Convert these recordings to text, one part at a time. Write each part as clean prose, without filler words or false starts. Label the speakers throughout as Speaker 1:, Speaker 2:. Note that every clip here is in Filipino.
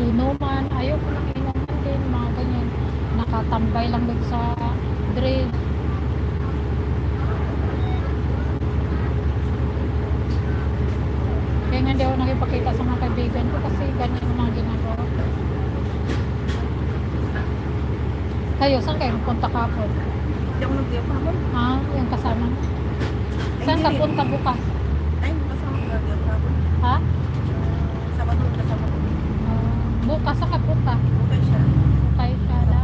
Speaker 1: inuman. Ayoko nang inuman din, mga ganyan. Nakatambay lang din sa bridge. Kaya nga hindi ako nakipagkita sa mga kaibigan ko kasi ganyan ang mga ginagawa. Kayo, saan kayo punta kapon?
Speaker 2: Hindi ako nag-diop hapon.
Speaker 1: Ah, yung kasama mo? Saan ka punta bukas?
Speaker 2: Ay, kasama ko nag-diop hapon.
Speaker 1: Ha?
Speaker 2: Sabado, kasama ko.
Speaker 1: Bukas saan ka punta?
Speaker 2: Okay siya.
Speaker 1: Okay, Shala.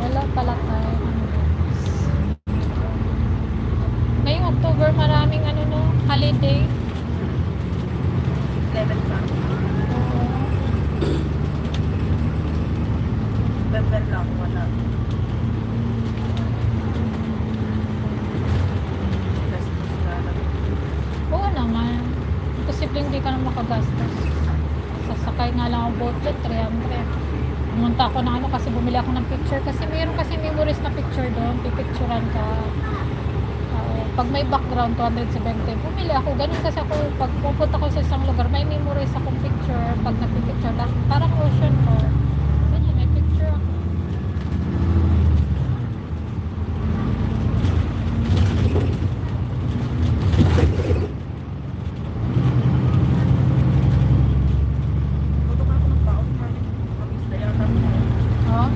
Speaker 1: Wala pala tayo ng bukas. Ngayong October maraming ano no, holiday.
Speaker 2: 11 pa.
Speaker 1: Oo.
Speaker 2: November lang, wala. Gastos na lang.
Speaker 1: Oo naman. Posibleng hindi ka na makagastos. Sasakay nga lang ang boat jet, 300. Pumunta ako ng ano kasi bumili ako ng picture kasi mayroon kasi memories na picture doon, pipicturean ka. Pag may background 270, bumili ako. Ganun kasi ako pag pupunta ko sa isang lugar, may memories akong picture. Pag nagpipicture lang, parang ocean ko. Ganyan, may picture ako.
Speaker 2: Puto ka ako ng baon na. Mag-isda yata ako.
Speaker 1: Oh,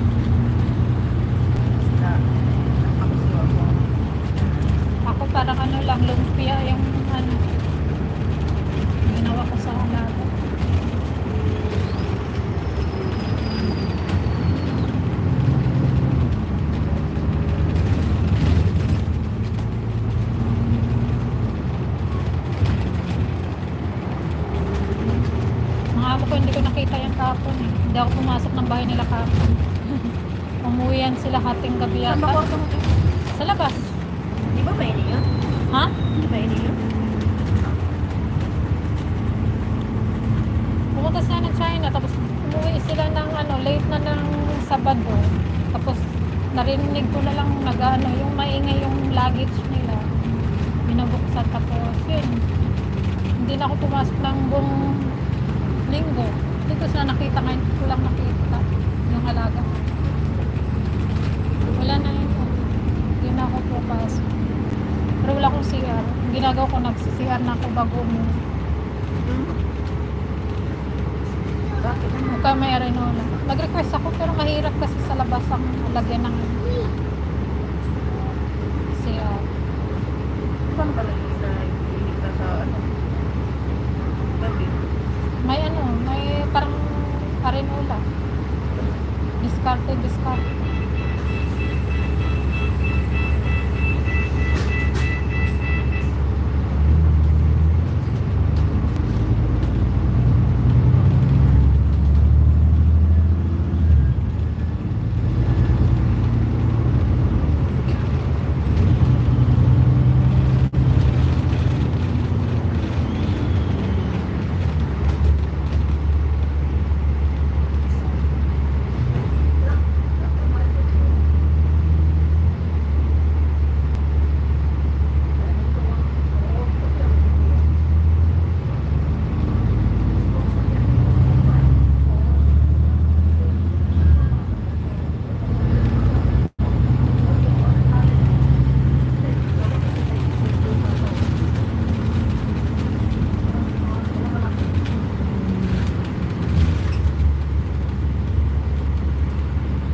Speaker 2: Isda. Ako siya ako.
Speaker 1: ako parang ano lang, lumpia yung ano, ginawa ko sa alaga. Mga amo ko hindi ko nakita yung kapon eh. Hindi ako pumasok ng bahay nila kapon. Umuwi yan sila hating gabi
Speaker 2: Saan ba
Speaker 1: yata.
Speaker 2: kwarto mo?
Speaker 1: Sa labas.
Speaker 2: Di ba ini yun?
Speaker 1: Ha?
Speaker 2: Di ba ini yun?
Speaker 1: Pumunta sila ng China tapos umuwi sila ng ano, late na ng Sabado. Tapos narinig ko na lang nag-ano, yung maingay yung luggage nila. Binubuksan tapos yun. Hindi na ako pumasok ng buong linggo. Dito sila nakita ngayon ko lang nakita yung alaga. Wala na yun. Hindi na ako pupasok. Pero wala akong CR. Ang ginagawa ko, nagsi-CR na ako bago mo.
Speaker 2: Bakit?
Speaker 1: Mukha may arenola. Nag-request ako pero mahirap kasi sa labas ang lagyan ng CR.
Speaker 2: Saan pala yung sa clinic ka sa ano? Gabi.
Speaker 1: May ano, may parang arenola. Discarte.